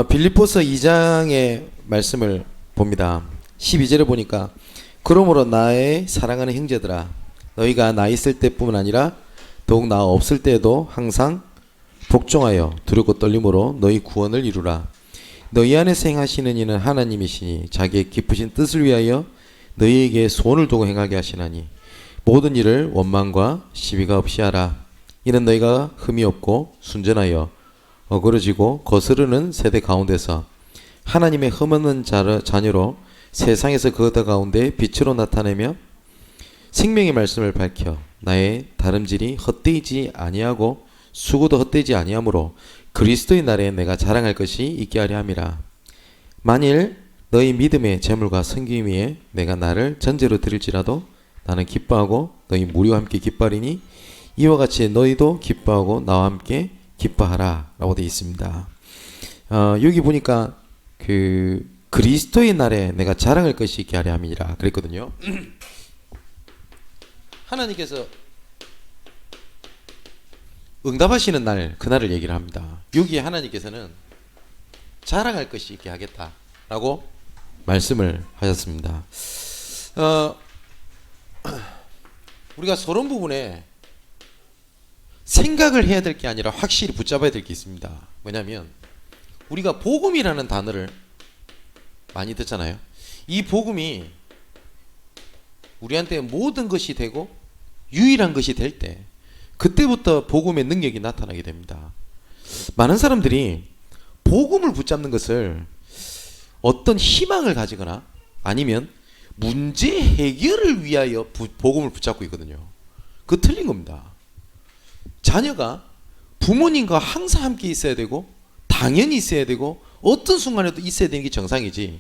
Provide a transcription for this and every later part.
빌립보서 2장의 말씀을 봅니다. 12절에 보니까 그러므로 나의 사랑하는 형제들아 너희가 나 있을 때뿐만 아니라 더욱 나 없을 때에도 항상 복종하여 두렵고 떨림으로 너희 구원을 이루라. 너희 안에서 행하시는 이는 하나님이시니 자기의 깊으신 뜻을 위하여 너희에게 소원을 두고 행하게 하시나니 모든 일을 원망과 시비가 없이 하라. 이는 너희가 흠이 없고 순전하여 어그러지고 거스르는 세대 가운데서 하나님의 흠없는 자녀로 세상에서 그것 가운데 빛으로 나타내며 생명의 말씀을 밝혀 나의 다름질이 헛되이지 아니하고 수고도 헛되지 아니하므로 그리스도의 날에 내가 자랑할 것이 있게 하려 함이라. 만일 너희 믿음의 재물과 섬김 위에 내가 나를 전제로 드릴지라도 나는 기뻐하고 너희 무리와 함께 기뻐하리니 이와 같이 너희도 기뻐하고 나와 함께 기뻐하라 라고 되어 있습니다. 여기 보니까 그리스도의 날에 내가 자랑할 것이 있게 하려 함이라 그랬거든요. 하나님께서 응답하시는 날, 그날을 얘기를 합니다. 여기에 하나님께서는 자랑할 것이 있게 하겠다라고 말씀을 하셨습니다. 우리가 서론 부분에 생각을 해야 될 게 아니라 확실히 붙잡아야 될 게 있습니다. 뭐냐면 우리가 복음이라는 단어를 많이 듣잖아요. 이 복음이 우리한테 모든 것이 되고 유일한 것이 될 때 그때부터 복음의 능력이 나타나게 됩니다. 많은 사람들이 복음을 붙잡는 것을 어떤 희망을 가지거나 아니면 문제 해결을 위하여 복음을 붙잡고 있거든요. 그거 틀린 겁니다. 자녀가 부모님과 항상 함께 있어야 되고 당연히 있어야 되고 어떤 순간에도 있어야 되는 게 정상이지,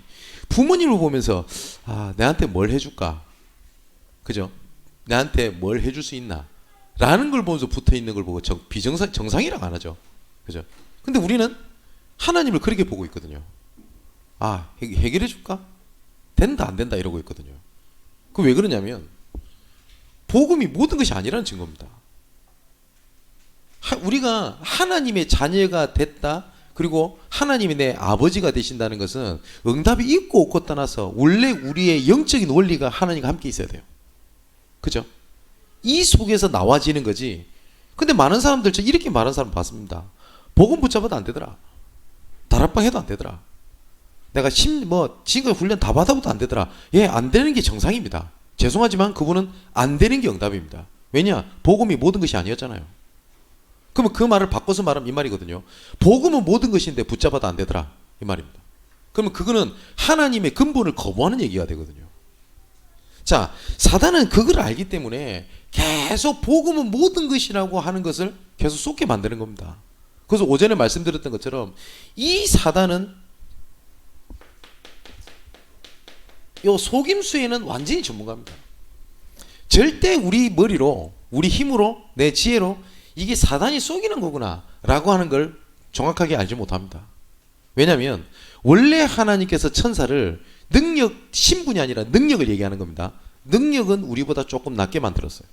부모님을 보면서 내한테 뭘 해줄까, 그죠? 내한테 뭘 해줄 수 있나 라는 걸 보면서 붙어있는 걸 보고 정상이라고 안 하죠. 그죠? 근데 우리는 하나님을 그렇게 보고 있거든요. 해결해 줄까? 된다 안 된다 이러고 있거든요. 그 왜 그러냐면 복음이 모든 것이 아니라는 증거입니다. 우리가 하나님의 자녀가 됐다, 그리고 하나님이 내 아버지가 되신다는 것은 응답이 있고 없고 떠나서 원래 우리의 영적인 원리가 하나님과 함께 있어야 돼요. 그죠? 이 속에서 나와지는 거지. 근데 많은 사람들, 저 이렇게 말하는 사람 봤습니다. 복음 붙잡아도 안 되더라. 다락방 해도 안 되더라. 내가 지금 훈련 다 받아봐도 안 되더라. 안 되는 게 정상입니다. 죄송하지만 그분은 안 되는 게 응답입니다. 왜냐? 복음이 모든 것이 아니었잖아요. 그러면 그 말을 바꿔서 말하면 이 말이거든요. 복음은 모든 것인데 붙잡아도 안 되더라, 이 말입니다. 그러면 그거는 하나님의 근본을 거부하는 얘기가 되거든요. 자, 사단은 그걸 알기 때문에 계속 복음은 모든 것이라고 하는 것을 계속 쏟게 만드는 겁니다. 그래서 오전에 말씀드렸던 것처럼 이 사단은 요 속임수에는 완전히 전문가입니다. 절대 우리 머리로, 우리 힘으로, 내 지혜로 이게 사단이 속이는 거구나 라고 하는 걸 정확하게 알지 못합니다. 왜냐하면 원래 하나님께서 천사를 신분이 아니라 능력을 얘기하는 겁니다. 능력은 우리보다 조금 낮게 만들었어요.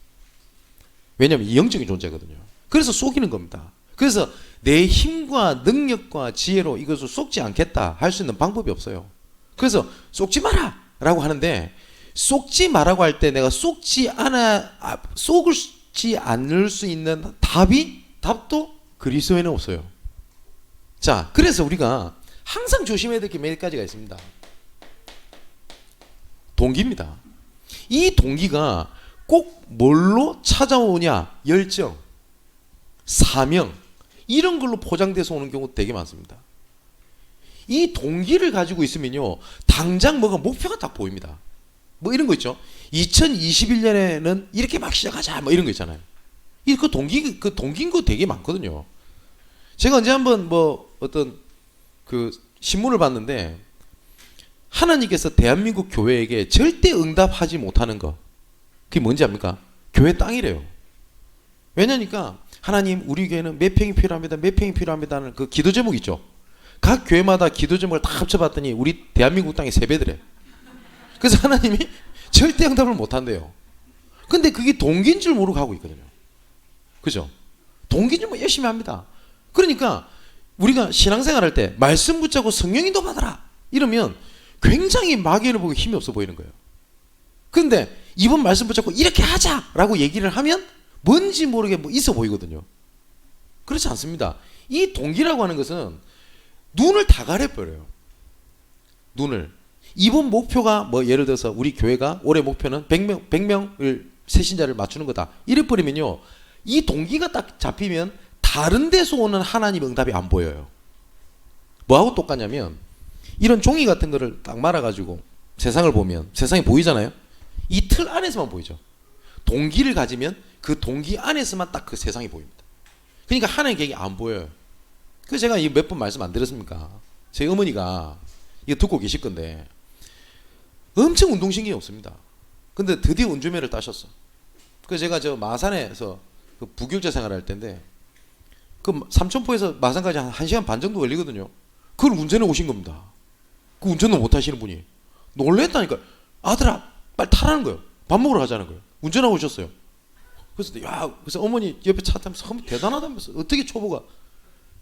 왜냐하면 영적인 존재거든요. 그래서 속이는 겁니다. 그래서 내 힘과 능력과 지혜로 이것을 속지 않겠다 할 수 있는 방법이 없어요. 그래서 속지 마라 라고 하는데, 속지 마라고 할 때 내가 속지 않을 수 있는 답도 그리스도에는 없어요. 자, 그래서 우리가 항상 조심해야 될 게 몇 가지가 있습니다. 동기입니다. 이 동기가 꼭 뭘로 찾아오냐? 열정, 사명, 이런 걸로 포장돼서 오는 경우 되게 많습니다. 이 동기를 가지고 있으면요, 당장 뭐가 목표가 딱 보입니다. 뭐 이런 거 있죠. 2021년에는 이렇게 막 시작하자, 뭐 이런 거 있잖아요. 그 동기인 거 되게 많거든요. 제가 언제 한번 어떤 신문을 봤는데, 하나님께서 대한민국 교회에게 절대 응답하지 못하는 거, 그게 뭔지 압니까? 교회 땅이래요. 왜냐니까 하나님, 우리 교회는 몇 평이 필요합니다, 몇 평이 필요합니다는 그 기도 제목 있죠. 각 교회마다 기도 제목을 다 합쳐봤더니 우리 대한민국 땅이 3배더래. 그래서 하나님이 절대 응답을 못 한대요. 근데 그게 동기인 줄 모르고 하고 있거든요. 그죠? 동기인 줄 열심히 합니다. 그러니까 우리가 신앙생활 할 때 말씀 붙잡고 성령인도 받아라 이러면 굉장히 마귀를 보고 힘이 없어 보이는 거예요. 근데 이번 말씀 붙잡고 이렇게 하자라고 얘기를 하면 뭔지 모르게 뭐 있어 보이거든요. 그렇지 않습니다. 이 동기라고 하는 것은 눈을 다 가려버려요. 눈을. 이번 목표가 뭐 예를 들어서 우리 교회가 올해 목표는 100명을 새신자를 맞추는 거다. 이래버리면요. 이 동기가 딱 잡히면 다른 데서 오는 하나님의 응답이 안 보여요. 뭐하고 똑같냐면 이런 종이 같은 거를 딱 말아가지고 세상을 보면 세상이 보이잖아요. 이 틀 안에서만 보이죠. 동기를 가지면 그 동기 안에서만 딱 그 세상이 보입니다. 그러니까 하나님 계획이 안 보여요. 그래서 제가 이 몇 번 말씀 안 드렸습니까? 제 어머니가 이거 듣고 계실 건데 엄청 운동신경이 없습니다. 근데 드디어 운전면허를 따셨어. 그래서 제가 저 마산에서 그 부교육자 생활할 때인데 그 삼천포에서 마산까지 한 1시간 반 정도 걸리거든요. 그걸 운전해 오신 겁니다. 그 운전도 못 하시는 분이. 놀랬다니까. 아들아 빨리 타라는 거예요. 밥 먹으러 가자는 거예요. 운전하고 오셨어요. 그래서 어머니 옆에 차 타면서 대단하다면서 어떻게 초보가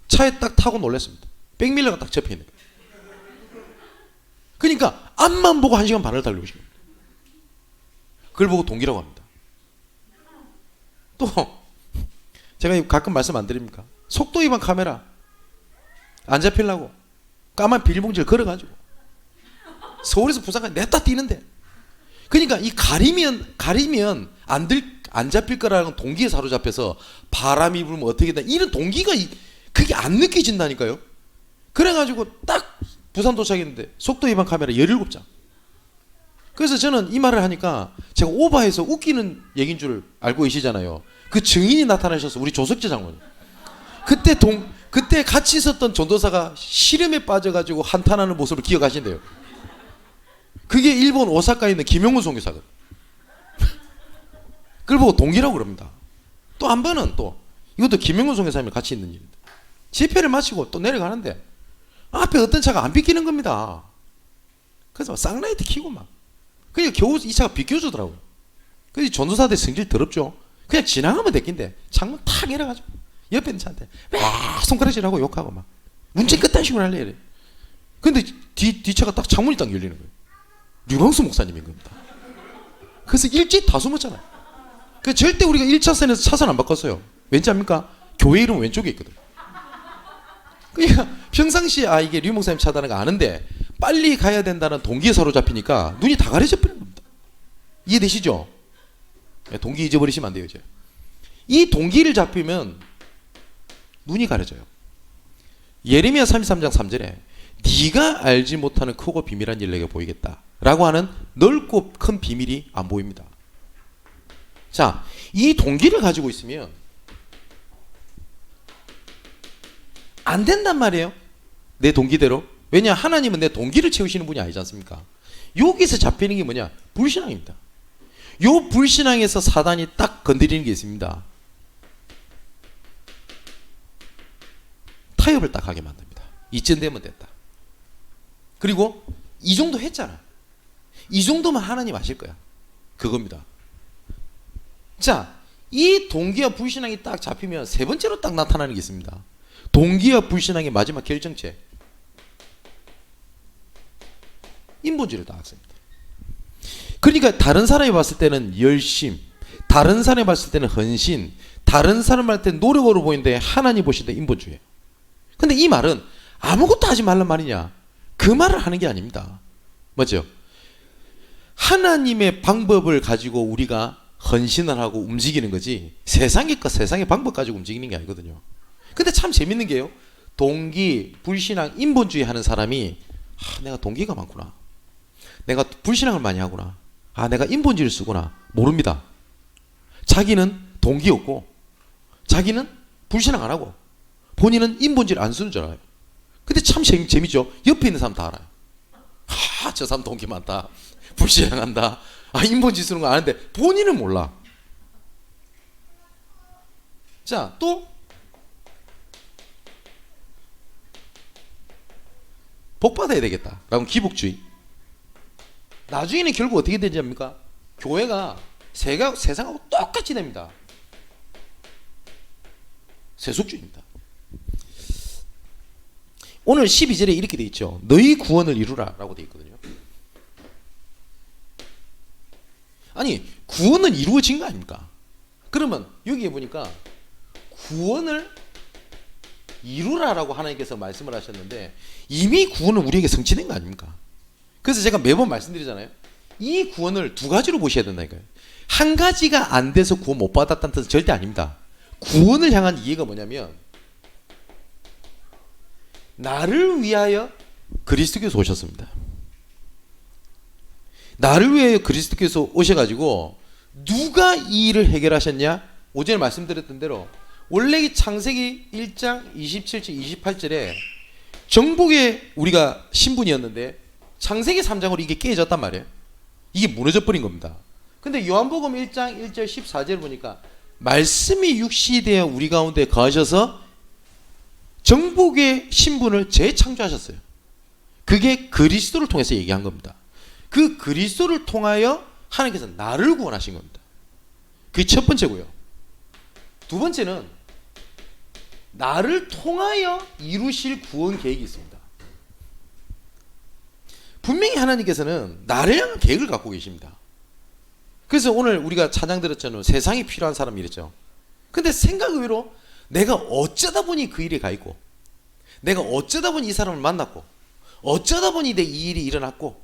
차에 딱 타고 놀랬습니다. 백밀러가 딱 접혀 있는 거예요. 그러니까 앞만 보고 1시간 반을 달려오신 겁니다. 그걸 보고 동기라고 합니다. 또 제가 가끔 말씀 안 드립니까? 속도 위반 카메라 안 잡히려고 까만 비닐봉지를 걸어가지고 서울에서 부산까지 냈다 뛰는데 그러니까 이 가리면 안 잡힐 거라는 동기에 사로잡혀서 바람이 불면 어떻게 돼 이런 동기가 그게 안 느껴진다니까요. 그래가지고 딱 부산 도착했는데 속도 위반 카메라 17장. 그래서 저는 이 말을 하니까 제가 오바해서 웃기는 얘기인 줄 알고 계시잖아요. 그 증인이 나타나셔서 우리 조석재 장군 그때 같이 있었던 전도사가 시름에 빠져가지고 한탄하는 모습을 기억하신대요. 그게 일본 오사카에 있는 김용훈 선교사거든. 그걸 보고 동기라고 그럽니다. 또 한 번은 또 이것도 김용훈 선교사님이 같이 있는 일인데 집회를 마치고 또 내려가는데 앞에 어떤 차가 안 비키는 겁니다. 그래서 쌍라이트 켜고 막 그러니까 겨우 이 차가 비켜주더라고요. 그래서 전도사들 성질 더럽죠. 그냥 지나가면 됐긴데 창문 탁 열어가지고 옆에 있는 차한테 와 손가락질하고 욕하고 막 운전 끝단 식으로 할래 이래. 근데 뒤차가 딱 창문이 딱 열리는 거예요. 류광수 목사님인 겁니다. 그래서 일찍 다 숨었잖아요. 그 절대 우리가 1차선에서 차선 안 바꿨어요. 왠지 압니까? 교회 이름 왼쪽에 있거든. 그러니까 평상시에 이게 류 목사님 차다는 거 아는데 빨리 가야 된다는 동기에 사로잡히니까 눈이 다 가려져 버리는 겁니다. 이해되시죠? 동기 잊어버리시면 안 돼요. 이제 이 동기를 잡히면 눈이 가려져요. 예레미야 33장 3절에 네가 알지 못하는 크고 비밀한 일 내게 보이겠다 라고 하는 넓고 큰 비밀이 안 보입니다. 자, 이 동기를 가지고 있으면 안 된단 말이에요. 내 동기대로. 왜냐 하나님은 내 동기를 채우시는 분이 아니지 않습니까? 여기서 잡히는 게 뭐냐? 불신앙입니다. 요 불신앙에서 사단이 딱 건드리는 게 있습니다. 타협을 딱 하게 만듭니다. 이쯤 되면 됐다. 그리고 이 정도 했잖아. 이 정도면 하나님 아실 거야. 그겁니다. 자, 이 동기와 불신앙이 딱 잡히면 세 번째로 딱 나타나는 게 있습니다. 동기와 불신앙의 마지막 결정체. 인본주의를 따랐습니다. 그러니까 다른 사람이 봤을 때는 열심, 다른 사람이 봤을 때는 헌신, 다른 사람 할 때는 노력으로 보이는데 하나님 보실 때 인본주의예요. 근데 이 말은 아무것도 하지 말란 말이냐? 그 말을 하는 게 아닙니다. 맞죠? 하나님의 방법을 가지고 우리가 헌신을 하고 움직이는 거지 세상의 것, 세상의 방법 가지고 움직이는 게 아니거든요. 근데 참 재밌는 게요. 동기, 불신앙, 인본주의 하는 사람이 내가 동기가 많구나. 내가 불신앙을 많이 하구나. 내가 인본주의를 쓰구나. 모릅니다. 자기는 동기 없고 자기는 불신앙 안 하고 본인은 인본주의를 안 쓰는 줄 알아요. 근데 참 재밌죠. 옆에 있는 사람 다 알아요. 저 사람 동기 많다. 불신앙한다. 인본주의 쓰는 거 아는데 본인은 몰라. 자, 또 복 받아야 되겠다. 라고 기복주의. 나중에는 결국 어떻게 되지 합니까? 교회가 세상하고 똑같이 됩니다. 세속주의입니다. 오늘 12절에 이렇게 돼 있죠. 너희 구원을 이루라 라고 돼 있거든요. 아니, 구원은 이루어진 거 아닙니까? 그러면 여기에 보니까 구원을 이루라라고 하나님께서 말씀을 하셨는데 이미 구원은 우리에게 성취된 거 아닙니까? 그래서 제가 매번 말씀드리잖아요. 이 구원을 두 가지로 보셔야 된다니까요. 한 가지가 안 돼서 구원 못 받았다는 뜻은 절대 아닙니다. 구원을 향한 이해가 뭐냐면 나를 위하여 그리스도께서 오셨습니다. 나를 위하여 그리스도께서 오셔가지고 누가 이 일을 해결하셨냐? 오전에 말씀드렸던 대로 원래 이 창세기 1장 27절 28절에 정복의 우리가 신분이었는데 창세기 3장으로 이게 깨졌단 말이에요. 이게 무너져 버린 겁니다. 근데 요한복음 1장 1절 14절 보니까 말씀이 육신이 되어 우리 가운데 거하셔서 정복의 신분을 재창조하셨어요. 그게 그리스도를 통해서 얘기한 겁니다. 그 그리스도를 통하여 하나님께서 나를 구원하신 겁니다. 그게 첫 번째고요. 두 번째는 나를 통하여 이루실 구원 계획이 있습니다. 분명히 하나님께서는 나를 향한 계획을 갖고 계십니다. 그래서 오늘 우리가 찬양 들었잖아요. 세상이 필요한 사람이 이랬죠. 근데 생각 외로 내가 어쩌다 보니 그 일에 가 있고 내가 어쩌다 보니 이 사람을 만났고 어쩌다 보니 내 이 일이 일어났고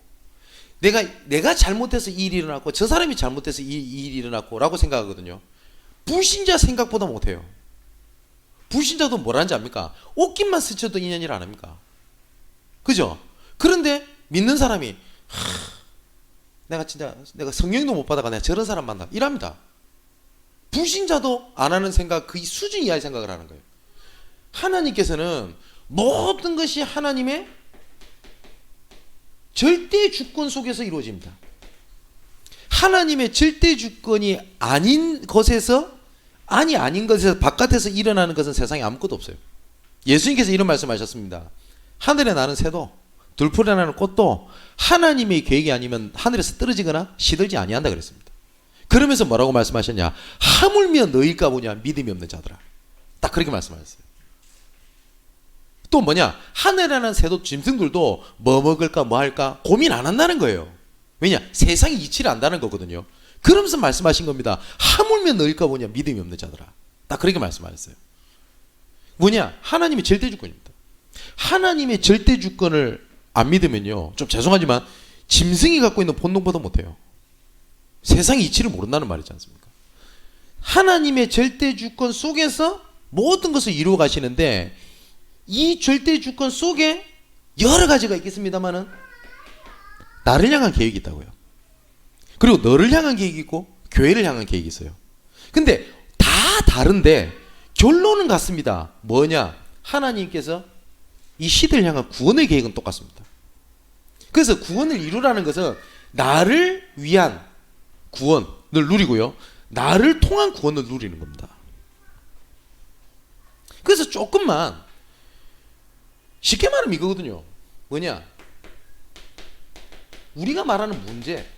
내가 잘못해서 이 일이 일어났고 저 사람이 잘못해서 이 일이 일어났고 라고 생각하거든요. 불신자 생각보다 못해요. 불신자도 뭐라는지 압니까? 옷깃만 스쳐도 인연일 안 합니까? 그죠? 그런데 믿는 사람이 내가 성령도 못 받아가 내가 저런 사람 만나 이랍니다. 불신자도 안 하는 생각, 그 수준 이하의 생각을 하는 거예요. 하나님께서는 모든 것이 하나님의 절대 주권 속에서 이루어집니다. 하나님의 절대 주권이 아닌 것에서 아닌 것에서 바깥에서 일어나는 것은 세상에 아무것도 없어요. 예수님께서 이런 말씀하셨습니다. 하늘에 나는 새도 들풀에 나는 꽃도 하나님의 계획이 아니면 하늘에서 떨어지거나 시들지 아니한다 그랬습니다. 그러면서 뭐라고 말씀하셨냐? 하물며 너희일까 보냐 믿음이 없는 자들아. 딱 그렇게 말씀하셨어요. 또 뭐냐? 하늘에 나는 새도 짐승들도 뭐 먹을까 뭐 할까 고민 안 한다는 거예요. 왜냐? 세상이 이치를 안다는 거거든요. 그러면서 말씀하신 겁니다. 하물며 너희일까 보냐 믿음이 없는 자들아. 딱 그렇게 말씀하셨어요. 뭐냐? 하나님의 절대 주권입니다. 하나님의 절대 주권을 안 믿으면요, 좀 죄송하지만 짐승이 갖고 있는 본능보다 못해요. 세상의 이치를 모른다는 말이지 않습니까? 하나님의 절대 주권 속에서 모든 것을 이루어 가시는데 이 절대 주권 속에 여러 가지가 있겠습니다만은 나를 향한 계획이 있다고요. 그리고 너를 향한 계획이 있고 교회를 향한 계획이 있어요. 근데 다 다른데 결론은 같습니다. 뭐냐? 하나님께서 이 시대를 향한 구원의 계획은 똑같습니다. 그래서 구원을 이루라는 것은 나를 위한 구원을 누리고요, 나를 통한 구원을 누리는 겁니다. 그래서 조금만 쉽게 말하면 이거거든요. 뭐냐? 우리가 말하는 문제,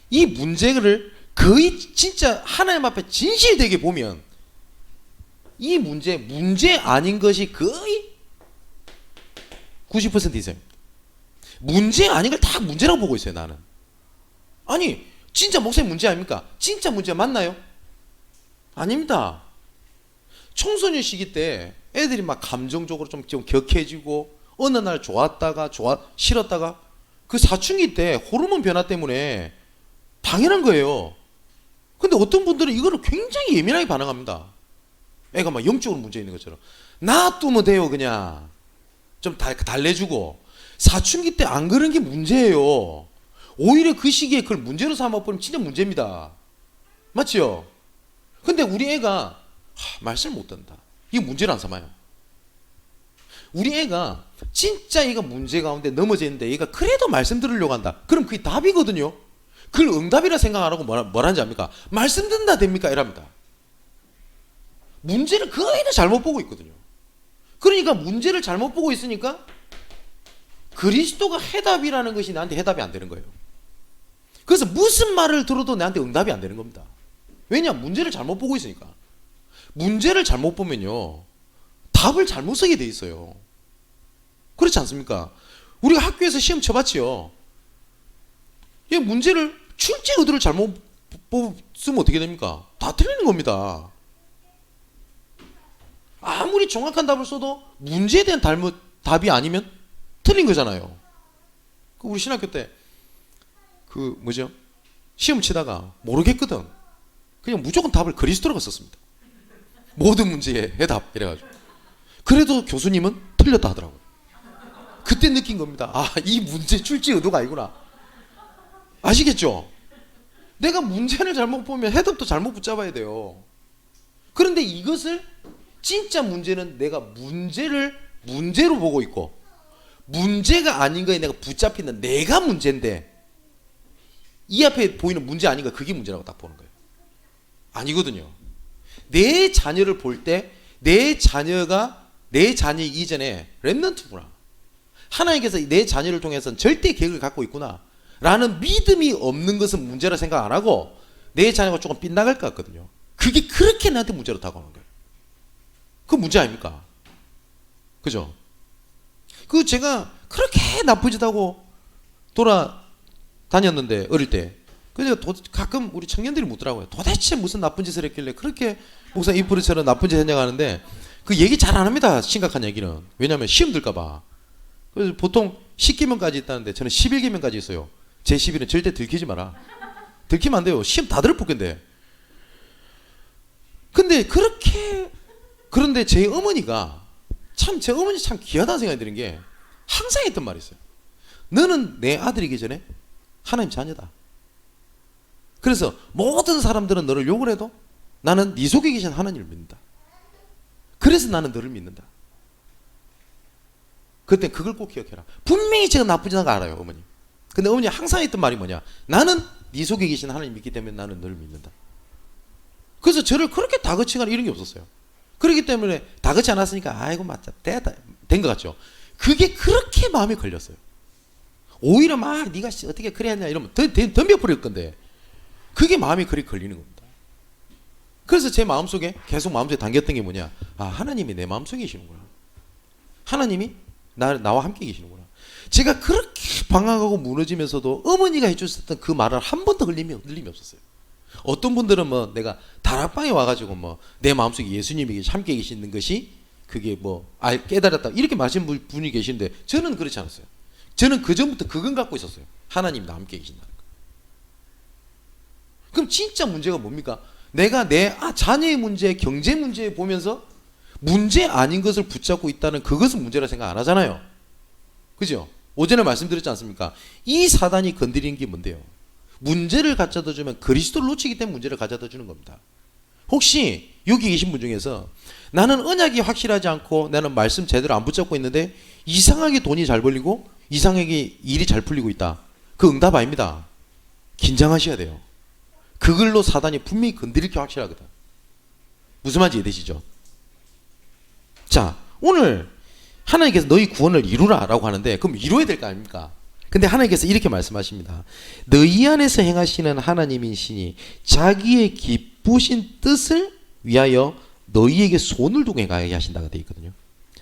이 문제를 거의 진짜 하나님 앞에 진실되게 보면 이 문제 아닌 것이 거의 90% 이상입니다. 문제 아닌 걸 다 문제라고 보고 있어요, 나는. 아니, 진짜 목사님 문제 아닙니까? 진짜 문제 맞나요? 아닙니다. 청소년 시기 때 애들이 막 감정적으로 좀 격해지고 어느 날 좋았다가 싫었다가 그 사춘기 때 호르몬 변화 때문에 당연한 거예요. 근데 어떤 분들은 이거를 굉장히 예민하게 반응합니다. 애가 막 영적으로 문제 있는 것처럼. 놔두면 돼요, 그냥. 좀 달래주고. 사춘기 때 안 그런 게 문제예요. 오히려 그 시기에 그걸 문제로 삼아버리면 진짜 문제입니다. 맞지요? 근데 우리 애가 말씀을 못 듣는다. 이게 문제를 안 삼아요. 우리 애가 진짜 얘가 문제 가운데 넘어져 있는데 얘가 그래도 말씀 들으려고 한다. 그럼 그게 답이거든요. 그걸 응답이라 생각 안 하고 뭐라는지 압니까? 말씀 듣는다 됩니까? 이랍니다. 문제를 그 아이도 잘못 보고 있거든요. 그러니까 문제를 잘못 보고 있으니까 그리스도가 해답이라는 것이 나한테 해답이 안 되는 거예요. 그래서 무슨 말을 들어도 나한테 응답이 안 되는 겁니다. 왜냐? 문제를 잘못 보고 있으니까. 문제를 잘못 보면요, 답을 잘못 쓰게 돼 있어요. 그렇지 않습니까? 우리가 학교에서 시험 쳐봤지요. 이 문제를 출제 의도를 잘못 쓰면 어떻게 됩니까? 다 틀리는 겁니다. 아무리 정확한 답을 써도 문제에 대한 답이 아니면 틀린 거잖아요. 우리 신학교 때 시험 치다가 모르겠거든. 그냥 무조건 답을 그리스도로가 썼습니다. 모든 문제의 해답 이래가지고. 그래도 교수님은 틀렸다 하더라고요. 그때 느낀 겁니다. 아, 이 문제 출제 의도가 아니구나. 아시겠죠? 내가 문제를 잘못 보면 해답도 잘못 붙잡아야 돼요. 그런데 이것을, 진짜 문제는 내가 문제를 문제로 보고 있고, 문제가 아닌 거에 내가 붙잡히는 내가 문제인데, 이 앞에 보이는 문제 아닌 거, 그게 문제라고 딱 보는 거예요. 아니거든요. 내 자녀를 볼 때 내 자녀가 내 자녀 이전에 렘넌트구나, 하나님께서 내 자녀를 통해서는 절대 계획을 갖고 있구나 라는 믿음이 없는 것은 문제라 생각 안 하고 내 자녀가 조금 빗나갈 것 같거든요. 그게 그렇게 나한테 문제로 다가오는 거예요. 그거 문제 아닙니까? 그죠? 제가 그렇게 나쁜 짓 하고 돌아다녔는데, 어릴 때. 그래서 가끔 우리 청년들이 묻더라고요. 도대체 무슨 나쁜 짓을 했길래 그렇게 목사 이프리처럼 나쁜 짓 했냐고 하는데, 그 얘기 잘 안 합니다. 심각한 얘기는. 왜냐하면 시험 들까봐. 그래서 보통 10기면까지 있다는데 저는 11기면까지 있어요. 제 11은 절대 들키지 마라. 들키면 안 돼요. 시험 다 들을 뽑겠는데. 그런데 제 어머니가 제 어머니 참 귀하다는 생각이 드는 게, 항상 했던 말이 있어요. 너는 내 아들이기 전에 하나님 자녀다. 그래서 모든 사람들은 너를 욕을 해도 나는 네 속에 계신 하나님을 믿는다. 그래서 나는 너를 믿는다. 그때 그걸 꼭 기억해라. 분명히 제가 나쁘지 않은 거 알아요, 어머니. 근데 어머니 항상 했던 말이 뭐냐? 나는 네 속에 계신 하나님 믿기 때문에 나는 너를 믿는다. 그래서 저를 그렇게 다그치거나 이런 게 없었어요. 그렇기 때문에 다그치 않았으니까 아이고 맞다 된 것 같죠. 그게 그렇게 마음에 걸렸어요. 오히려 막 네가 어떻게 그래 했냐 이러면 덤벼버릴 건데, 그게 마음에 그리 걸리는 겁니다. 그래서 제 마음속에 계속 마음속에 담겼던 게 뭐냐? 아, 하나님이 내 마음속에 계시는구나. 하나님이 나와 함께 계시는구나. 제가 그렇게 방황하고 무너지면서도 어머니가 해주셨던 그 말을 한 번도 흘림이 없었어요. 어떤 분들은 내가 다락방에 와가지고 내 마음속에 예수님이 함께 계시는 것이 그게 깨달았다 이렇게 말하시는 분이 계시는데, 저는 그렇지 않았어요. 저는 그전부터 그건 갖고 있었어요. 하나님 나 함께 계신다는 거. 그럼 진짜 문제가 뭡니까? 내가 내 자녀의 문제, 경제 문제 보면서 문제 아닌 것을 붙잡고 있다는 그것은 문제라 생각 안 하잖아요. 그죠? 오전에 말씀드렸지 않습니까? 이 사단이 건드리는 게 뭔데요? 문제를 가져다 주면 그리스도를 놓치기 때문에 문제를 가져다 주는 겁니다. 혹시 여기 계신 분 중에서 나는 언약이 확실하지 않고 나는 말씀 제대로 안 붙잡고 있는데 이상하게 돈이 잘 벌리고 이상하게 일이 잘 풀리고 있다. 그 응답 아닙니다. 긴장하셔야 돼요. 그걸로 사단이 분명히 건드릴 게 확실하거든. 무슨 말인지 이해되시죠? 자, 오늘 하나님께서 너희 구원을 이루라 라고 하는데, 그럼 이루어야 될 거 아닙니까? 근데 하나님께서 이렇게 말씀하십니다. 너희 안에서 행하시는 하나님이시니 자기의 기쁘신 뜻을 위하여 너희에게 손을 두고 행하게 하신다고 되어 있거든요.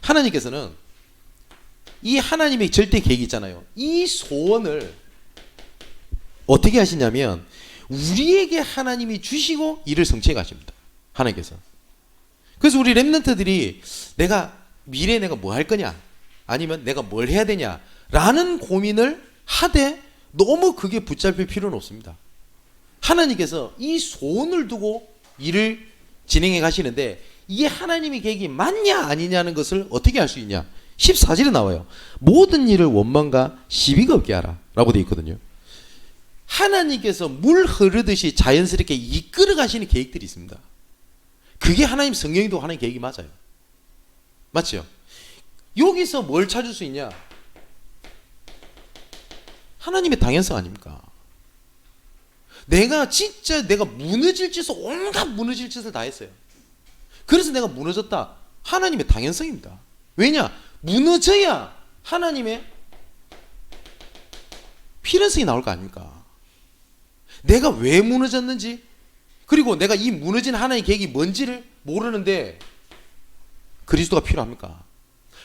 하나님께서는 이 하나님의 절대 계획이 있잖아요. 이 소원을 어떻게 하시냐면 우리에게 하나님이 주시고 이를 성취해 가십니다. 하나님께서. 그래서 우리 렘넌트들이 미래에 내가 뭐 할 거냐, 아니면 내가 뭘 해야 되냐 라는 고민을 하되 너무 그게 붙잡힐 필요는 없습니다. 하나님께서 이 소원을 두고 일을 진행해 가시는데, 이게 하나님의 계획이 맞냐 아니냐는 것을 어떻게 알 수 있냐? 14절에 나와요. 모든 일을 원망과 시비가 없게 하라 라고 되어 있거든요. 하나님께서 물 흐르듯이 자연스럽게 이끌어 가시는 계획들이 있습니다. 그게 하나님 성령도 하나님 계획이 맞아요. 맞죠? 여기서 뭘 찾을 수 있냐? 하나님의 당연성 아닙니까? 내가 무너질 짓을, 온갖 무너질 짓을 다 했어요. 그래서 내가 무너졌다. 하나님의 당연성입니다. 왜냐? 무너져야 하나님의 필연성이 나올 거 아닙니까? 내가 왜 무너졌는지, 그리고 내가 이 무너진 하나님의 계획이 뭔지를 모르는데 그리스도가 필요합니까?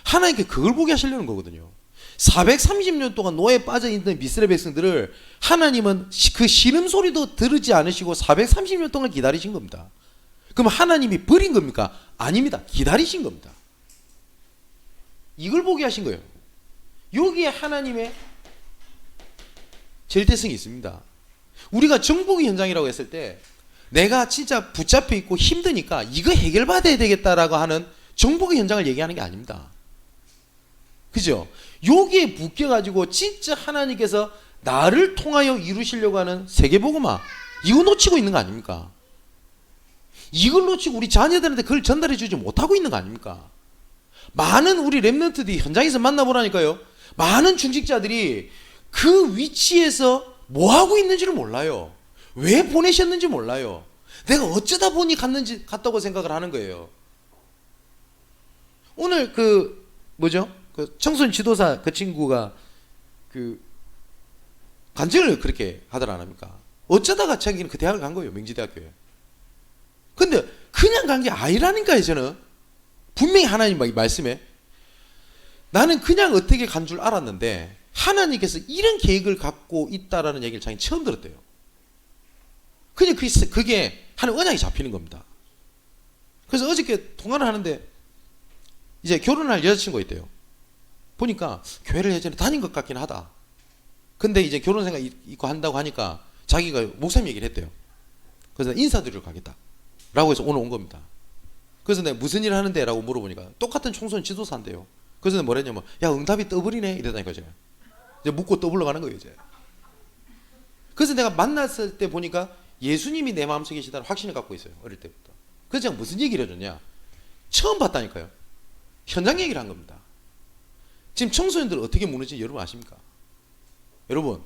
하나님께 그걸 보게 하시려는 거거든요. 430년 동안 노예에 빠져있는 이스라엘 백성들을 하나님은 그 신음소리도 들으지 않으시고 430년 동안 기다리신 겁니다. 그럼 하나님이 버린 겁니까? 아닙니다. 기다리신 겁니다. 이걸 보게 하신 거예요. 여기에 하나님의 절대성이 있습니다. 우리가 정복의 현장이라고 했을 때 내가 진짜 붙잡혀 있고 힘드니까 이거 해결받아야 되겠다라고 하는 정복의 현장을 얘기하는 게 아닙니다. 그죠? 여기에 묶여가지고 진짜 하나님께서 나를 통하여 이루시려고 하는 세계복음화, 이거 놓치고 있는 거 아닙니까? 이걸 놓치고 우리 자녀들한테 그걸 전달해 주지 못하고 있는 거 아닙니까? 많은 우리 랩런트들이 현장에서 만나보라니까요. 많은 중직자들이 그 위치에서 뭐 하고 있는지를 몰라요. 왜 보내셨는지 몰라요. 내가 어쩌다 보니 갔다고 생각을 하는 거예요. 오늘 그 청소년 지도사 그 친구가 그 간증을 그렇게 하더라 안 합니까? 어쩌다가 자기는 그 대학을 간 거예요. 명지대학교에. 근데 그냥 간 게 아니라니까요. 저는 분명히 하나님 말씀에 나는 그냥 어떻게 간 줄 알았는데 하나님께서 이런 계획을 갖고 있다라는 얘기를 자기는 처음 들었대요. 그냥 그게 하나님 언약이 잡히는 겁니다. 그래서 어저께 통화를 하는데 이제 결혼할 여자친구가 있대요. 보니까 교회를 예전에 다닌 것 같긴 하다. 근데 이제 결혼 생각 있고 한다고 하니까 자기가 목사님 얘기를 했대요. 그래서 인사드리러 가겠다 라고 해서 오늘 온 겁니다. 그래서 내가 무슨 일 하는데? 라고 물어보니까 똑같은 총선 지도사인데요. 그래서 내가 뭐라 했냐면 야 응답이 떠버리네 이러다니까 제가 이제 묻고 떠불러 가는 거예요 이제. 그래서 내가 만났을 때 보니까 예수님이 내 마음속에 계시다는 확신을 갖고 있어요. 어릴 때부터. 그래서 제가 무슨 얘기를 해줬냐, 처음 봤다니까요. 현장 얘기를 한 겁니다. 지금 청소년들 어떻게 무너지는지 여러분 아십니까? 여러분,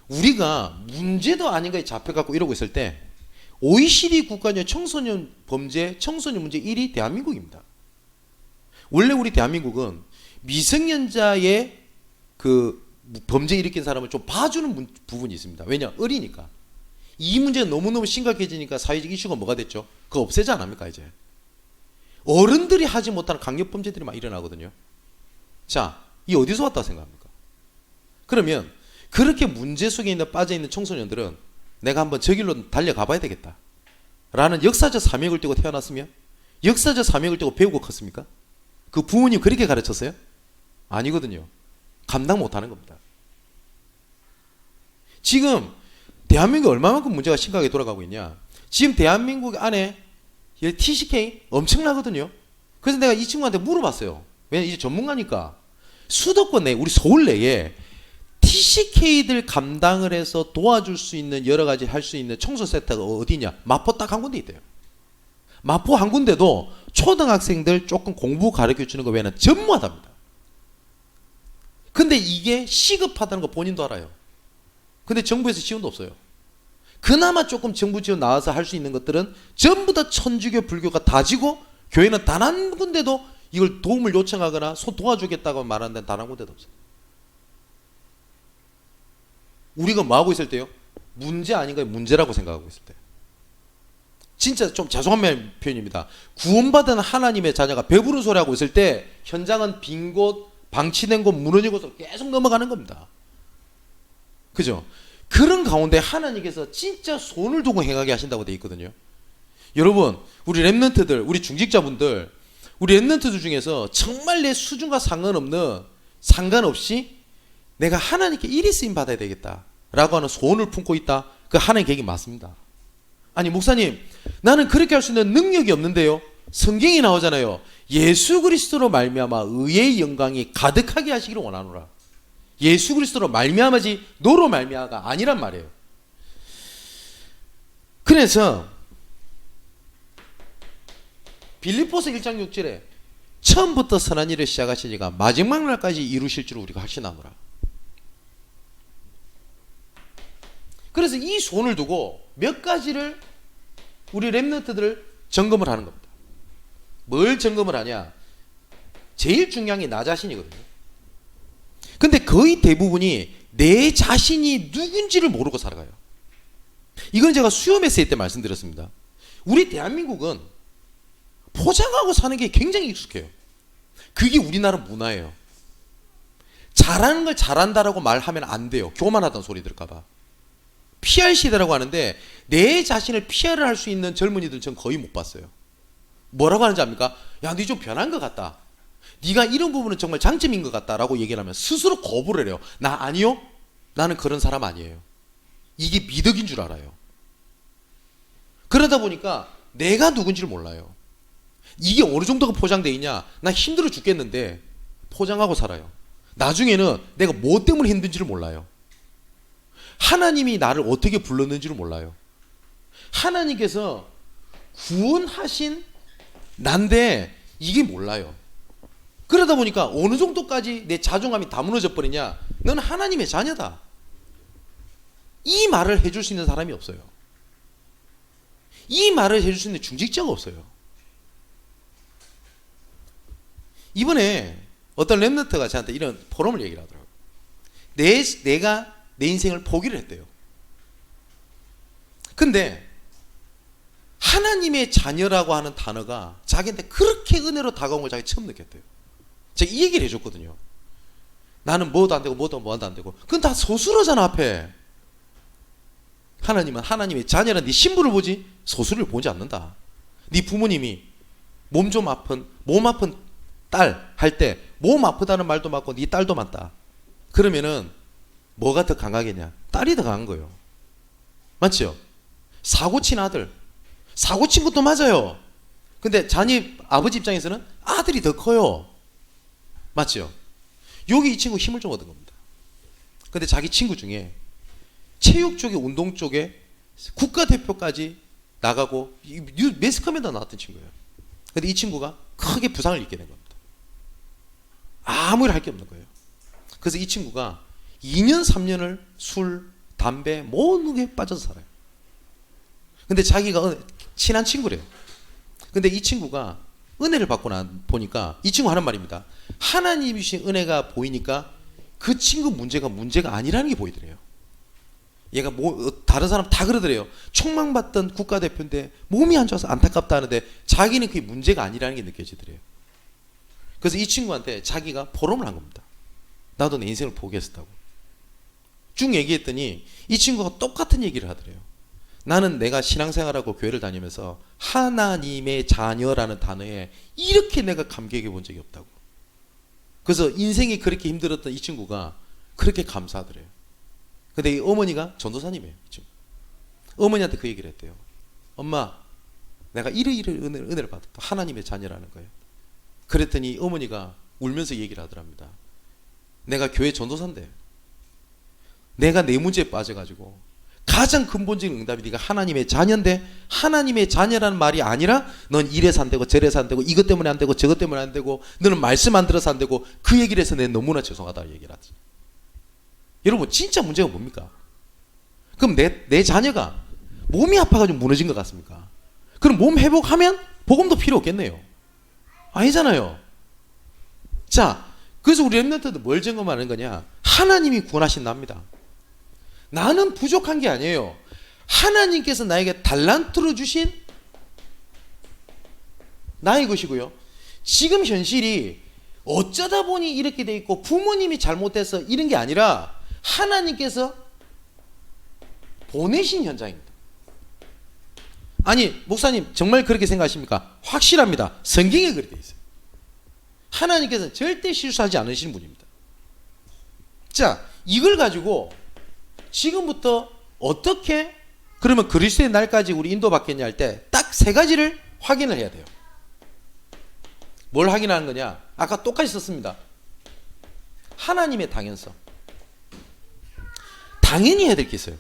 우리가 문제도 아닌 거에 잡혀갖고 이러고 있을 때 OECD 국가 중 청소년 범죄, 청소년 문제 1위 대한민국입니다. 원래 우리 대한민국은 미성년자의 그 범죄 일으킨 사람을 좀 봐주는 부분이 있습니다. 왜냐? 어리니까. 이 문제가 너무너무 심각해지니까 사회적 이슈가 뭐가 됐죠? 그거 없애지 않습니까 이제? 어른들이 하지 못하는 강력범죄들이 막 일어나거든요. 자, 이 어디서 왔다 생각합니까? 그러면 그렇게 문제 속에 빠져있는 청소년들은 내가 한번 저 길로 달려가 봐야 되겠다 라는 역사적 사명을 띠고 태어났으면, 역사적 사명을 띠고 배우고 컸습니까? 그 부모님 그렇게 가르쳤어요? 아니거든요. 감당 못하는 겁니다. 지금 대한민국이 얼마만큼 문제가 심각하게 돌아가고 있냐, 지금 대한민국 안에 TCK 엄청나거든요. 그래서 내가 이 친구한테 물어봤어요. 왜냐면 이제 전문가니까. 수도권 내, 우리 서울 내에 TCK들 감당을 해서 도와줄 수 있는 여러 가지 할 수 있는 청소센터가 어디냐? 마포 딱 한 군데 있대요. 마포 한 군데도 초등학생들 조금 공부 가르쳐 주는 거 외에는 전무하답니다. 근데 이게 시급하다는 거 본인도 알아요. 근데 정부에서 지원도 없어요. 그나마 조금 정부 지원 나와서 할 수 있는 것들은 전부 다 천주교 불교가 다 지고 교회는 단 한 군데도 이걸 도움을 요청하거나 도와주겠다고 말하는 데는 단 한 군데도 없어요. 우리가 뭐 하고 있을 때요? 문제 아닌가요? 문제라고 생각하고 있을 때. 진짜 좀 죄송한 표현입니다. 구원받은 하나님의 자녀가 배부른 소리 하고 있을 때 현장은 빈 곳, 방치된 곳, 무너진 곳으로 계속 넘어가는 겁니다. 그죠? 그런 가운데 하나님께서 진짜 손을 두고 행하게 하신다고 되어 있거든요. 여러분, 우리 랩런트들, 우리 중직자분들, 우리 랩런트들 중에서 정말 내 수준과 상관없이 내가 하나님께 일이 쓰임 받아야 되겠다 라고 하는 소원을 품고 있다. 그 하나님의 계획이 맞습니다. 아니 목사님, 나는 그렇게 할 수 있는 능력이 없는데요. 성경이 나오잖아요. 예수 그리스도로 말미암아 의의 영광이 가득하게 하시기를 원하노라. 예수 그리스도로 말미암아지 너로 말미암아가 아니란 말이에요. 그래서 빌립보서 1장 6절에 처음부터 선한 일을 시작하시니까 마지막 날까지 이루실 줄 우리가 확신하노라. 그래서 이 손을 두고 몇 가지를 우리 랩런트들을 점검을 하는 겁니다. 뭘 점검을 하냐? 제일 중요한 게 나 자신이거든요. 근데 거의 대부분이 내 자신이 누군지를 모르고 살아가요. 이건 제가 수요 메시지 때 말씀드렸습니다. 우리 대한민국은 포장하고 사는 게 굉장히 익숙해요. 그게 우리나라 문화예요. 잘하는 걸 잘한다라고 말하면 안 돼요. 교만하다는 소리 들을까봐. PR 시대라고 하는데 내 자신을 PR을 할 수 있는 젊은이들 전 거의 못 봤어요. 뭐라고 하는지 압니까? 야, 너 좀 변한 것 같다. 네가 이런 부분은 정말 장점인 것 같다라고 얘기를 하면 스스로 거부를 해요. 나 아니요? 나는 그런 사람 아니에요. 이게 미덕인 줄 알아요. 그러다 보니까 내가 누군지를 몰라요. 이게 어느 정도가 포장되어 있냐? 나 힘들어 죽겠는데 포장하고 살아요. 나중에는 내가 뭐 때문에 힘든지를 몰라요. 하나님이 나를 어떻게 불렀는지를 몰라요. 하나님께서 구원하신 난데 이게 몰라요. 그러다 보니까 어느 정도까지 내 자존감이 다 무너져 버리냐? 너는 하나님의 자녀다. 이 말을 해줄 수 있는 사람이 없어요. 이 말을 해줄 수 있는 중직자가 없어요. 이번에 어떤 랩런트가 저한테 이런 포럼을 얘기를 하더라고요. 내가 내 인생을 포기를 했대요. 근데 하나님의 자녀라고 하는 단어가 자기한테 그렇게 은혜로 다가온 걸 자기 처음 느꼈대요. 제가 이 얘기를 해줬거든요. 나는 뭐도 안 되고 뭐도 안 되고. 그건 다 소수로잖아 앞에. 하나님은 하나님의 자녀란 네 신분을 보지 소수를 보지 않는다. 네 부모님이 몸 아픈 딸 할 때 몸 아프다는 말도 맞고 네 딸도 맞다. 그러면은 뭐가 더 강하겠냐? 딸이 더 강한 거예요. 맞죠? 사고 친 아들, 사고 친 것도 맞아요. 근데 아버지 입장에서는 아들이 더 커요. 맞죠? 여기 이 친구 힘을 좀 얻은 겁니다. 근데 자기 친구 중에 체육 쪽에 운동 쪽에 국가대표까지 나가고 매스컴에다 나왔던 친구예요. 근데 이 친구가 크게 부상을 입게 된 겁니다. 아무 일 할 게 없는 거예요. 그래서 이 친구가 2년 3년을 술, 담배 모든 게 빠져서 살아요. 근데 자기가 친한 친구래요. 근데 이 친구가 은혜를 받고 보니까 이 친구 하는 말입니다. 하나님이 주신 은혜가 보이니까 그 친구 문제가 아니라는 게 보이더래요. 얘가 다른 사람 다 그러더래요. 촉망받던 국가대표인데 몸이 안 좋아서 안타깝다 하는데 자기는 그게 문제가 아니라는 게 느껴지더래요. 그래서 이 친구한테 자기가 포럼을 한 겁니다. 나도 내 인생을 포기했었다고. 쭉 얘기했더니 이 친구가 똑같은 얘기를 하더래요. 나는 내가 신앙생활하고 교회를 다니면서 하나님의 자녀라는 단어에 이렇게 내가 감격해 본 적이 없다고. 그래서 인생이 그렇게 힘들었던 이 친구가 그렇게 감사하더래요. 근데 이 어머니가 전도사님이에요. 이 친구. 어머니한테 그 얘기를 했대요. 엄마, 내가 이런 은혜를 받았다. 하나님의 자녀라는 거예요. 그랬더니 어머니가 울면서 얘기를 하더랍니다. 내가 교회 전도사인데 내가 내 문제에 빠져가지고 가장 근본적인 응답이 네가 하나님의 자녀인데 하나님의 자녀라는 말이 아니라 넌 이래서 안 되고 저래서 안 되고 이것 때문에 안 되고 저것 때문에 안 되고 너는 말씀 안 들어서 안 되고 그 얘기를 해서 내가 너무나 죄송하다 얘기를 하지. 여러분 진짜 문제가 뭡니까? 그럼 내 자녀가 몸이 아파가지고 무너진 것 같습니까? 그럼 몸 회복하면 복음도 필요 없겠네요. 아니잖아요. 자, 그래서 우리 렘넌트들 뭘 점검하는 거냐? 하나님이 구원하신 납니다. 나는 부족한 게 아니에요. 하나님께서 나에게 달란트로 주신 나의 것이고요. 지금 현실이 어쩌다 보니 이렇게 돼 있고 부모님이 잘못해서 이런 게 아니라 하나님께서 보내신 현장입니다. 아니 목사님 정말 그렇게 생각하십니까? 확실합니다. 성경에 그렇게 돼 있어요. 하나님께서는 절대 실수하지 않으시는 분입니다. 자, 이걸 가지고 지금부터 어떻게 그러면 그리스도의 날까지 우리 인도받겠냐 할 때 딱 세 가지를 확인을 해야 돼요. 뭘 확인하는 거냐? 아까 똑같이 썼습니다. 하나님의 당연성. 당연히 해야 될 게 있어요.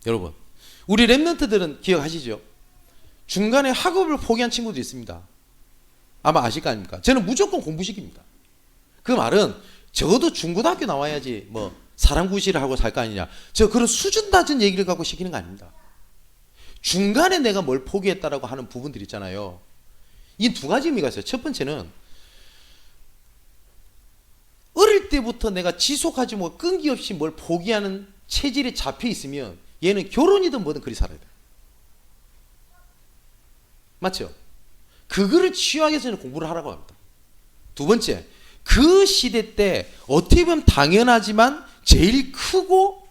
여러분, 우리 랩런트들은 기억하시죠? 중간에 학업을 포기한 친구도 있습니다. 아마 아실 거 아닙니까? 저는 무조건 공부시킵니다. 그 말은 적어도 중고등학교 나와야지 뭐 사람 구실을 하고 살 거 아니냐. 저 그런 수준 낮은 얘기를 갖고 시키는 거 아닙니다. 중간에 내가 뭘 포기했다라고 하는 부분들 있잖아요. 이 두 가지 의미가 있어요. 첫 번째는 어릴 때부터 내가 지속하지 뭐 끈기 없이 뭘 포기하는 체질에 잡혀 있으면 얘는 결혼이든 뭐든 그리 살아야 돼. 맞죠? 그거를 취하기 위해서는 공부를 하라고 합니다. 두 번째, 그 시대 때 어떻게 보면 당연하지만 제일 크고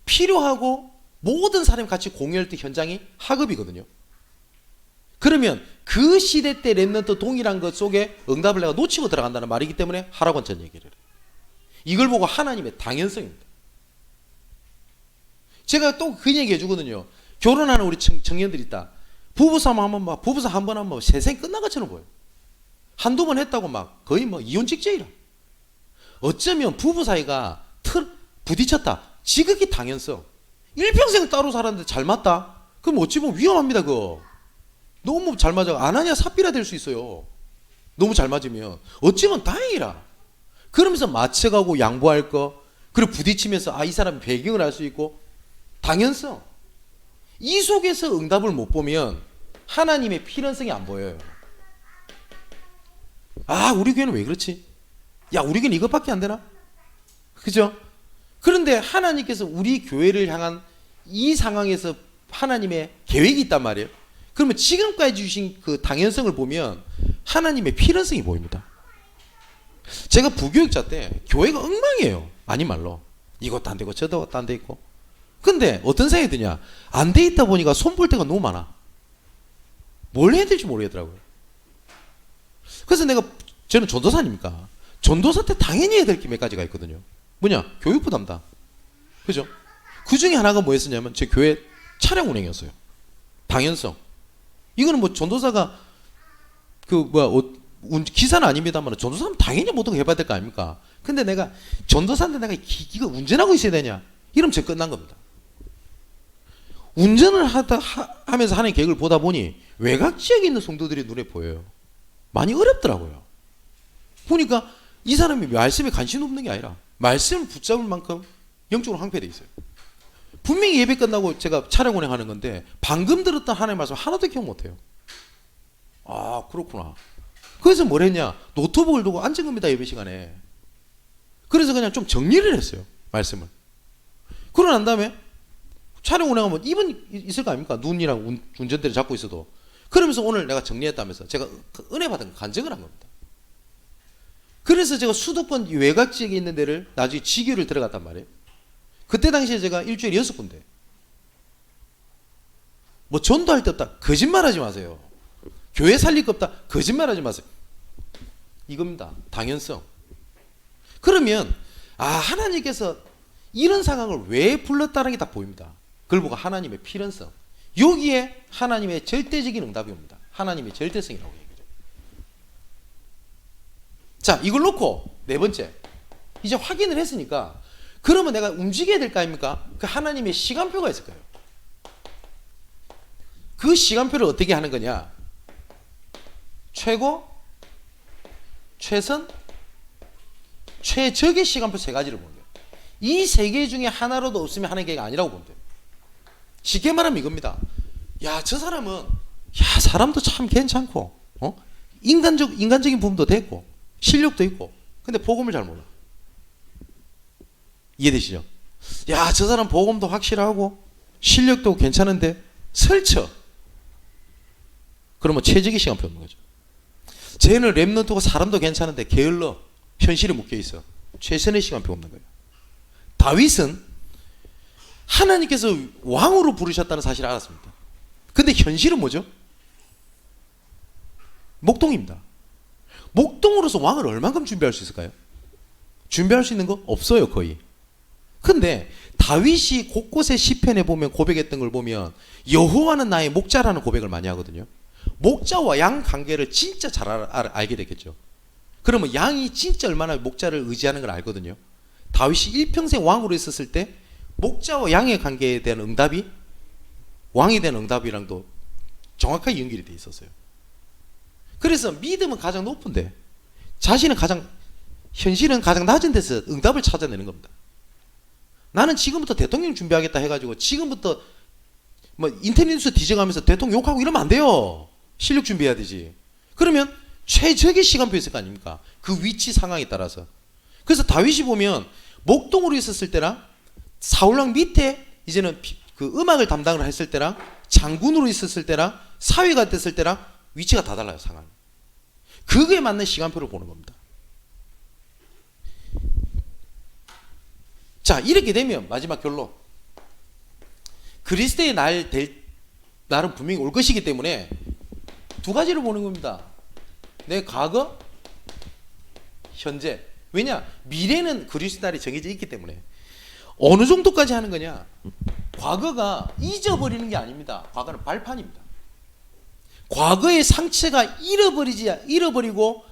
필요하고 모든 사람이 같이 공유할 때 현장이 학업이거든요. 그러면 그 시대 때 랩런트 동일한 것 속에 응답을 내가 놓치고 들어간다는 말이기 때문에 하라고 전 얘기를 해요. 이걸 보고 하나님의 당연성입니다. 제가 또 그 얘기 해주거든요. 결혼하는 우리 청년들 있다. 부부싸움 한번 막 부부싸움 한 번 하면 세상이 끝난 것처럼 보여. 한두 번 했다고 막 거의 뭐 이혼 직전이라. 어쩌면 부부 사이가 부딪혔다. 지극히 당연성. 일평생 따로 살았는데 잘 맞다? 그럼 어찌 보면 위험합니다. 그거 너무 잘 맞아. 아나니아 삽비라 될 수 있어요. 너무 잘 맞으면 어찌면 다행이라. 그러면서 맞춰가고 양보할 거, 그리고 부딪히면서 이 사람의 배경을 알 수 있고 당연성. 이 속에서 응답을 못 보면 하나님의 필연성이 안 보여요. 우리 교회는 왜 그렇지? 우리 교회는 이것밖에 안 되나? 그죠? 그런데 하나님께서 우리 교회를 향한 이 상황에서 하나님의 계획이 있단 말이에요. 그러면 지금까지 주신 그 당연성을 보면 하나님의 필연성이 보입니다. 제가 부교육자 때 교회가 엉망이에요. 아니 말로. 이것도 안 되고 저것도 안 돼 있고. 근데 어떤 생각이 드냐? 안 돼 있다 보니까 손볼 데가 너무 많아. 뭘 해야 될지 모르겠더라고요. 그래서 저는 전도사니까 전도사 때 당연히 해야 될 게 몇 가지가 있거든요. 뭐냐? 교육부 담당. 그죠? 그 중에 하나가 뭐였었냐면 제 교회 차량 운행이었어요. 당연성. 이거는 뭐 전도사가 기사는 아닙니다만 전도사는 당연히 모든 거 해봐야 될 거 아닙니까? 근데 내가 전도사인데 내가 이거 운전하고 있어야 되냐? 이러면 제 끝난 겁니다. 운전을 하면서 하는 계획을 보다 보니 외곽 지역에 있는 성도들이 눈에 보여요. 많이 어렵더라고요. 보니까 이 사람이 말씀에 관심 없는 게 아니라 말씀을 붙잡을 만큼 영적으로 황폐되어 있어요. 분명히 예배 끝나고 제가 차량 운행하는 건데 방금 들었던 하나님의 말씀 하나도 기억 못해요. 그렇구나. 그래서 뭘 했냐? 노트북을 두고 앉은 겁니다. 예배 시간에. 그래서 그냥 좀 정리를 했어요. 말씀을. 그러고 난 다음에 차량 운행하면 입은 있을 거 아닙니까? 눈이랑 운전대를 잡고 있어도. 그러면서 오늘 내가 정리했다면서 제가 은혜 받은 거 간증을 한 겁니다. 그래서 제가 수도권 외곽 지역에 있는 데를 나중에 지교를 들어갔단 말이에요. 그때 당시에 제가 일주일에 6군데. 뭐 전도할 데 없다. 거짓말하지 마세요. 교회 살릴 거 없다. 거짓말하지 마세요. 이겁니다. 당연성. 그러면 하나님께서 이런 상황을 왜 불렀다는 게 다 보입니다. 그걸 보고 하나님의 필연성. 여기에 하나님의 절대적인 응답이 옵니다. 하나님의 절대성이라고 얘기해요. 자, 이걸 놓고 네 번째. 이제 확인을 했으니까 그러면 내가 움직여야 될 거 아닙니까? 그 하나님의 시간표가 있을 거예요. 그 시간표를 어떻게 하는 거냐? 최고, 최선, 최적의 시간표 세 가지를 보는 거예요. 이 세 개 중에 하나로도 없으면 하는 게 아니라고 보면 돼요. 쉽게 말하면 이겁니다. 저 사람은 사람도 참 괜찮고 인간적인 부분도 되고 실력도 있고 근데 복음을 잘 몰라. 이해되시죠? 저 사람 복음도 확실하고 실력도 괜찮은데 설쳐. 그러면 최적의 시간표 없는 거죠. 쟤는 랩런트고 사람도 괜찮은데 게을러. 현실에 묶여있어. 최선의 시간표 없는 거예요. 다윗은 하나님께서 왕으로 부르셨다는 사실을 알았습니다. 근데 현실은 뭐죠? 목동입니다. 목동으로서 왕을 얼만큼 준비할 수 있을까요? 준비할 수 있는 거 없어요, 거의. 근데 다윗이 곳곳에 시편에 보면 고백했던 걸 보면 여호와는 나의 목자라는 고백을 많이 하거든요. 목자와 양 관계를 진짜 잘 알게 되겠죠. 그러면 양이 진짜 얼마나 목자를 의지하는 걸 알거든요. 다윗이 일평생 왕으로 있었을 때 목자와 양의 관계에 대한 응답이 왕에 대한 응답이랑도 정확하게 연결이 돼 있었어요. 그래서 믿음은 가장 높은데 현실은 가장 낮은 데서 응답을 찾아내는 겁니다. 나는 지금부터 대통령 준비하겠다 해가지고 지금부터 인터넷 뉴스 뒤져가면서 대통령 욕하고 이러면 안 돼요. 실력 준비해야 되지. 그러면 최적의 시간표 있을 거 아닙니까? 그 위치 상황에 따라서. 그래서 다윗이 보면 목동으로 있었을 때랑 사울왕 밑에 이제는 그 음악을 담당을 했을 때랑 장군으로 있었을 때랑 사회가 됐을 때랑 위치가 다 달라요, 상황이. 그거에 맞는 시간표를 보는 겁니다. 자, 이렇게 되면 마지막 결론. 그리스도의 날은 분명히 올 것이기 때문에 두 가지를 보는 겁니다. 내 과거, 현재. 왜냐? 미래는 그리스도 날이 정해져 있기 때문에. 어느 정도까지 하는 거냐? 과거가 잊어버리는 게 아닙니다. 과거는 발판입니다. 과거의 상처가 잃어버리고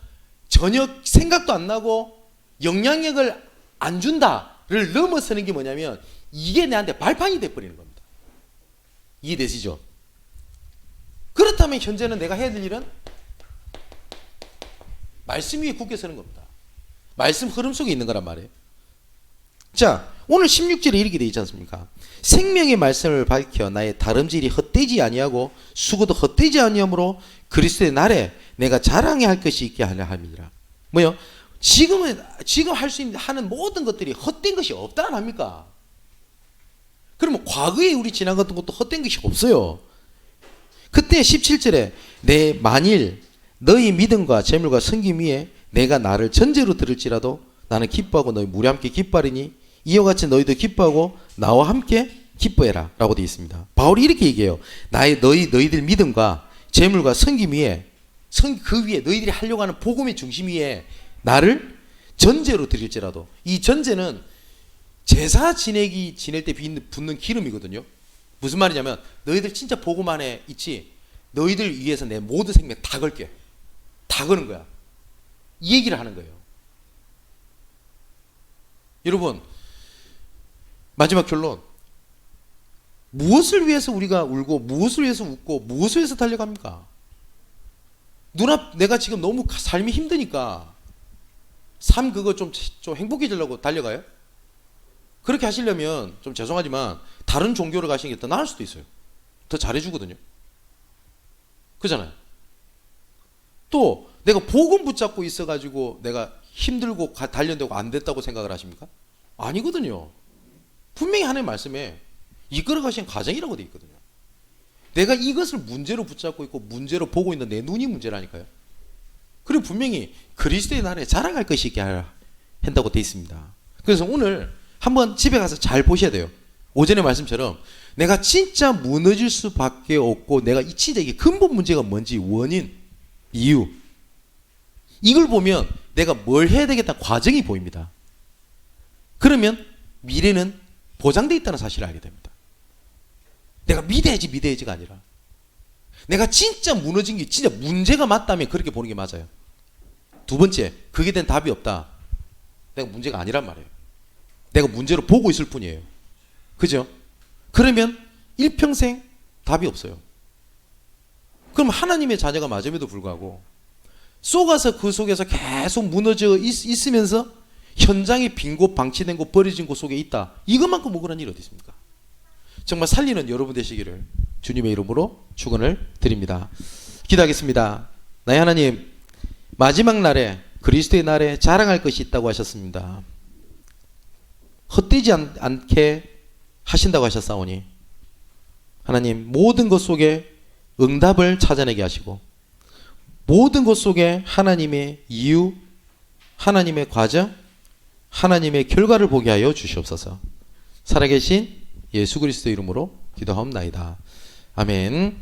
전혀 생각도 안 나고 영향력을 안 준다를 넘어서는 게 뭐냐면 이게 내한테 발판이 돼버리는 겁니다. 이해되시죠? 그렇다면 현재는 내가 해야 될 일은 말씀 위에 굳게 서는 겁니다. 말씀 흐름 속에 있는 거란 말이에요. 자, 오늘 16절에 이렇게 되어 있지 않습니까? 생명의 말씀을 밝혀 나의 다름질이 헛되지 아니하고 수고도 헛되지 아니하므로 그리스도의 날에 내가 자랑해야 할 것이 있게 하려 함이니라. 뭐요? 지금 할 수 있는 하는 모든 것들이 헛된 것이 없다 안 합니까? 그러면 과거에 우리 지난 것도 헛된 것이 없어요. 그때 17절에 내 만일 너희 믿음과 재물과 섬김 위에 내가 나를 전제로 들을지라도 나는 기뻐하고 너희 무리 함께 기뻐하리니 이와 같이 너희도 기뻐하고 나와 함께 기뻐해라 라고 되어 있습니다. 바울이 이렇게 얘기해요. 너희들 믿음과 재물과 섬김 위에 그 위에 너희들이 하려고 하는 복음의 중심 위에 나를 전제로 드릴지라도, 이 전제는 제사 지낼 때 붓는 기름이거든요. 무슨 말이냐면 너희들 진짜 복음 안에 있지, 너희들 위해서 내 모든 생명 다 걸게, 다 거는 거야, 이 얘기를 하는 거예요. 여러분, 마지막 결론. 무엇을 위해서 우리가 울고 무엇을 위해서 웃고 무엇을 위해서 달려갑니까? 내가 지금 너무 삶이 힘드니까 삶 그거 좀 행복해지려고 달려가요? 그렇게 하시려면 좀 죄송하지만 다른 종교를 가시는 게 더 나을 수도 있어요. 더 잘해주거든요. 그잖아요. 또 내가 복음 붙잡고 있어가지고 내가 힘들고 단련되고 안 됐다고 생각을 하십니까? 아니거든요. 분명히 하나님의 말씀에 이끌어 가신 가정이라고 되어 있거든요. 내가 이것을 문제로 붙잡고 있고 문제로 보고 있는 내 눈이 문제라니까요. 그리고 분명히 그리스도의 날에 자랑할 것이 있게 한다고 되어 있습니다. 그래서 오늘 한번 집에 가서 잘 보셔야 돼요. 오전의 말씀처럼 내가 진짜 무너질 수밖에 없고 내가 진짜 이게 근본 문제가 뭔지, 원인, 이유, 이걸 보면 내가 뭘 해야 되겠다 과정이 보입니다. 그러면 미래는 보장되어 있다는 사실을 알게 됩니다. 내가 믿어야지가 아니라 내가 진짜 무너진 게 진짜 문제가 맞다면 그렇게 보는 게 맞아요. 두 번째, 그게 된 답이 없다. 내가 문제가 아니란 말이에요. 내가 문제로 보고 있을 뿐이에요. 그죠? 그러면 일평생 답이 없어요. 그럼 하나님의 자녀가 맞음에도 불구하고 속아서 그 속에서 계속 무너져 있으면서 현장에 빈 곳, 방치된 곳, 버려진 곳 속에 있다. 이것만큼 억울한 일이 어디 있습니까? 정말 살리는 여러분 되시기를 주님의 이름으로 축원을 드립니다. 기도하겠습니다. 나의 하나님, 마지막 날에 그리스도의 날에 자랑할 것이 있다고 하셨습니다. 헛되지 않게 하신다고 하셨사오니 하나님, 모든 것 속에 응답을 찾아내게 하시고 모든 것 속에 하나님의 이유, 하나님의 과정, 하나님의 결과를 보게 하여 주시옵소서. 살아계신 예수 그리스도 이름으로 기도하옵나이다. 아멘.